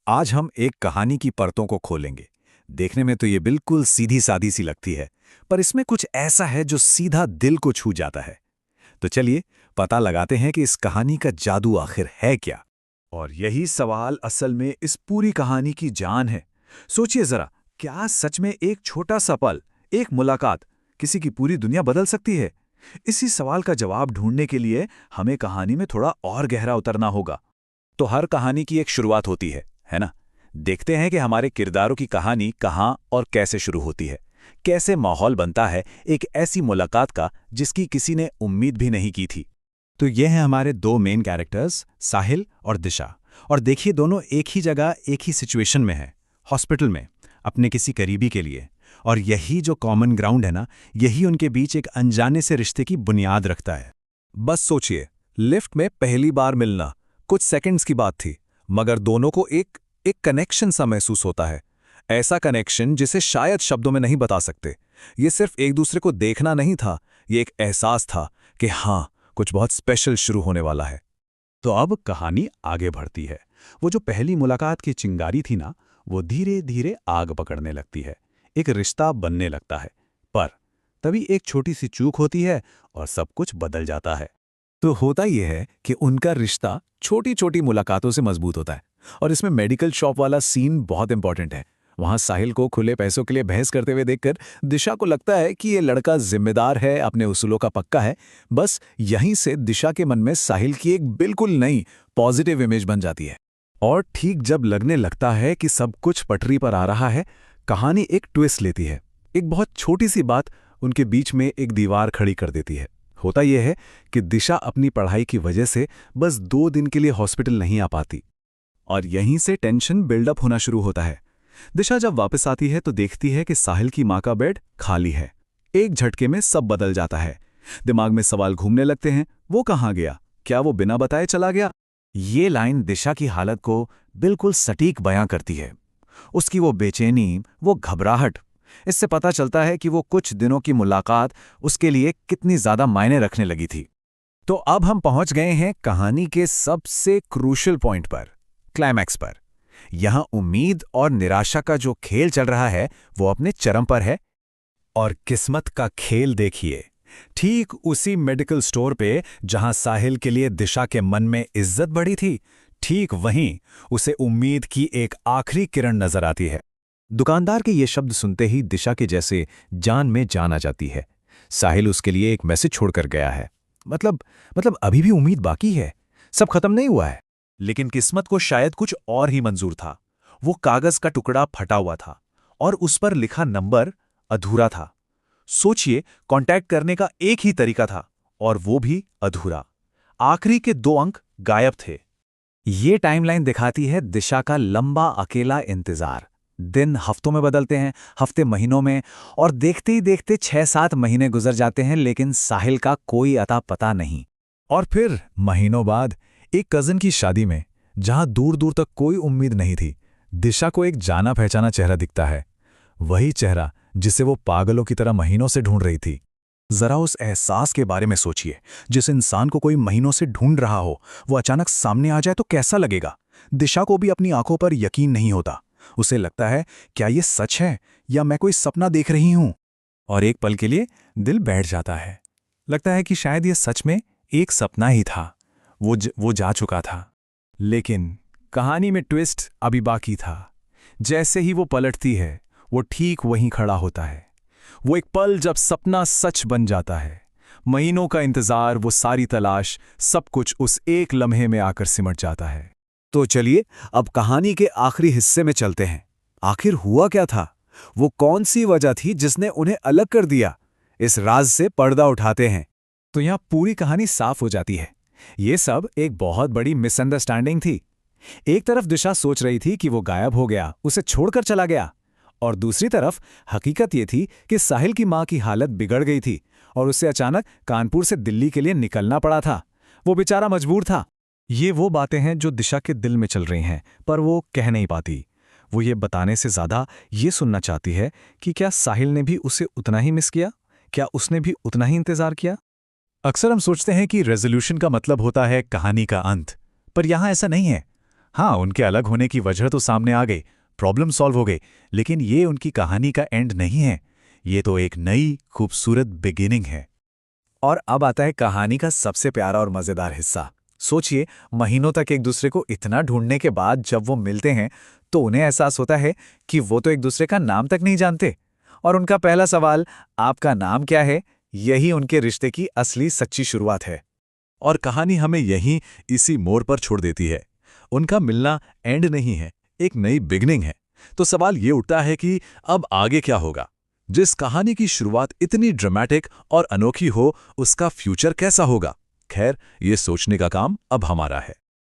आज हम एक कहानी की परतों को खोलेंगे। देखने में तो ये बिल्कुल सीधी सादी सी लगती है, पर इसमें कुछ ऐसा है जो सीधा दिल को छू जाता है। तो चलिए पता लगाते हैं कि इस कहानी का जादू आखिर है क्या। और यही सवाल असल में इस पूरी कहानी की जान है। सोचिए जरा, क्या सच में एक छोटा सा पल, एक मुलाकात किसी की पूरी दुनिया बदल सकती है? इसी सवाल का जवाब ढूंढने के लिए हमें कहानी में थोड़ा और गहरा उतरना होगा। तो हर कहानी की एक शुरुआत होती है ना? देखते हैं कि हमारे किरदारों की कहानी कहाँ और कैसे शुरू होती है। कैसे माहौल बनता है एक ऐसी मुलाकात का जिसकी किसी ने उम्मीद भी नहीं की थी। तो ये हैं हमारे दो मेन कैरेक्टर्स, साहिल और दिशा। और देखिए, दोनों एक ही जगह एक ही सिचुएशन में हैं, हॉस्पिटल में, अपने किसी करीबी के लिए। और यही जो कॉमन ग्राउंड है ना, यही उनके बीच एक अनजाने से रिश्ते की बुनियाद रखता है। बस सोचिए, लिफ्ट में पहली बार मिलना कुछ सेकंड्स की बात थी, मगर दोनों को एक एक कनेक्शन सा महसूस होता है। ऐसा कनेक्शन जिसे शायद शब्दों में नहीं बता सकते। ये सिर्फ एक दूसरे को देखना नहीं था, ये एक एहसास था कि हाँ, कुछ बहुत स्पेशल शुरू होने वाला है। तो अब कहानी आगे बढ़ती है। वो जो पहली मुलाकात की चिंगारी थी ना, वो धीरे धीरे आग पकड़ने लगती है, एक रिश्ता बनने लगता है। पर तभी एक छोटी सी चूक होती है और सब कुछ बदल जाता है। तो होता यह है कि उनका रिश्ता छोटी छोटी मुलाकातों से मजबूत होता है। और इसमें मेडिकल शॉप वाला सीन बहुत इंपॉर्टेंट है। वहां साहिल को खुले पैसों के लिए बहस करते हुए देखकर दिशा को लगता है कि ये लड़का जिम्मेदार है, अपने उसूलों का पक्का है। बस यहीं से दिशा के मन में साहिल की एक बिल्कुल नई पॉजिटिव इमेज बन जाती है। और ठीक जब लगने लगता है कि सब कुछ पटरी पर आ रहा है, कहानी एक ट्विस्ट लेती है। एक बहुत छोटी सी बात उनके बीच में एक दीवार खड़ी कर देती है। होता यह है कि दिशा अपनी पढ़ाई की वजह से बस 2 दिन के लिए हॉस्पिटल नहीं आ पाती। और यहीं से टेंशन बिल्डअप होना शुरू होता है। दिशा जब वापस आती है तो देखती है कि साहिल की मां का बेड खाली है। एक झटके में सब बदल जाता है। दिमाग में सवाल घूमने लगते हैं, वो कहाँ गया? क्या वो बिना बताए चला गया? ये लाइन दिशा की हालत को बिल्कुल सटीक बयां करती है। उसकी वो बेचैनी, वो घबराहट, इससे पता चलता है कि वो कुछ दिनों की मुलाकात उसके लिए कितनी ज्यादा मायने रखने लगी थी। तो अब हम पहुंच गए हैं कहानी के सबसे क्रूशियल पॉइंट पर, क्लाइमैक्स पर। यहां उम्मीद और निराशा का जो खेल चल रहा है वो अपने चरम पर है। और किस्मत का खेल देखिए, ठीक उसी मेडिकल स्टोर पे जहां साहिल के लिए दिशा के मन में इज्जत बढ़ी थी, ठीक वहीं उसे उम्मीद की एक आखिरी किरण नजर आती है। दुकानदार के ये शब्द सुनते ही दिशा के जैसे जान में जान आ जाती है। साहिल उसके लिए एक मैसेज छोड़कर गया है। मतलब अभी भी उम्मीद बाकी है, सब खत्म नहीं हुआ है। लेकिन किस्मत को शायद कुछ और ही मंजूर था। वो कागज का टुकड़ा फटा हुआ था और उस पर लिखा नंबर अधूरा था। सोचिए, कांटेक्ट करने का एक ही तरीका था और वो भी अधूरा। आखिरी के 2 अंक गायब थे। ये टाइमलाइन दिखाती है दिशा का लंबा अकेला इंतजार। दिन हफ्तों में बदलते हैं, हफ्ते महीनों में, और देखते ही देखते 6-7 महीने गुजर जाते हैं, लेकिन साहिल का कोई अता पता नहीं। और फिर महीनों बाद एक कजिन की शादी में, जहां दूर दूर तक कोई उम्मीद नहीं थी, दिशा को एक जाना पहचाना चेहरा दिखता है। वही चेहरा जिसे वो पागलों की तरह महीनों से ढूंढ रही थी। जरा उस एहसास के बारे में सोचिए। जिस इंसान को कोई महीनों से ढूंढ रहा हो, वो अचानक सामने आ जाए तो कैसा लगेगा? दिशा को भी अपनी आंखों पर यकीन नहीं होता। उसे लगता है, क्या ये सच है या मैं कोई सपना देख रही हूं? और एक पल के लिए दिल बैठ जाता है। लगता है कि शायद ये सच में एक सपना ही था। वो जा चुका था। लेकिन कहानी में ट्विस्ट अभी बाकी था। जैसे ही वो पलटती है, वो ठीक वहीं खड़ा होता है। वो एक पल जब सपना सच बन जाता है। महीनों का इंतजार, वो सारी तलाश, सब कुछ उस एक लम्हे में आकर सिमट जाता है। तो चलिए अब कहानी के आखिरी हिस्से में चलते हैं। आखिर हुआ क्या था? वो कौन सी वजह थी जिसने उन्हें अलग कर दिया? इस राज से पर्दा उठाते हैं तो यहां पूरी कहानी साफ हो जाती है। ये सब एक बहुत बड़ी मिसअंडरस्टैंडिंग थी। एक तरफ दिशा सोच रही थी कि वो गायब हो गया, उसे छोड़कर चला गया, और दूसरी तरफ हकीकत ये थी कि साहिल की मां की हालत बिगड़ गई थी और उसे अचानक कानपुर से दिल्ली के लिए निकलना पड़ा था। वो बेचारा मजबूर था। ये वो बातें हैं जो दिशा के दिल में चल रही हैं, पर वो कह नहीं पाती। वो ये बताने से ज्यादा ये सुनना चाहती है कि क्या साहिल ने भी उसे उतना ही मिस किया? क्या उसने भी उतना ही इंतजार किया? अक्सर हम सोचते हैं कि रेजोल्यूशन का मतलब होता है कहानी का अंत, पर यहां ऐसा नहीं है। हाँ, उनके अलग होने की वजह तो सामने आ गई, प्रॉब्लम सॉल्व हो गई, लेकिन ये उनकी कहानी का एंड नहीं है। ये तो एक नई, खूबसूरत बिगिनिंग है। और अब आता है कहानी का सबसे प्यारा और मजेदार हिस्सा। सोचिए, महीनों तक एक दूसरे को इतना ढूंढने के बाद जब वो मिलते हैं तो उन्हें एहसास होता है कि वो तो एक दूसरे का नाम तक नहीं जानते। और उनका पहला सवाल, आपका नाम क्या है, यही उनके रिश्ते की असली सच्ची शुरुआत है। और कहानी हमें यहीं इसी मोड़ पर छोड़ देती है। उनका मिलना एंड नहीं है, एक नई बिगनिंग है। तो सवाल ये उठता है कि अब आगे क्या होगा? जिस कहानी की शुरुआत इतनी ड्रामेटिक और अनोखी हो, उसका फ्यूचर कैसा होगा? खैर, ये सोचने का काम अब हमारा है।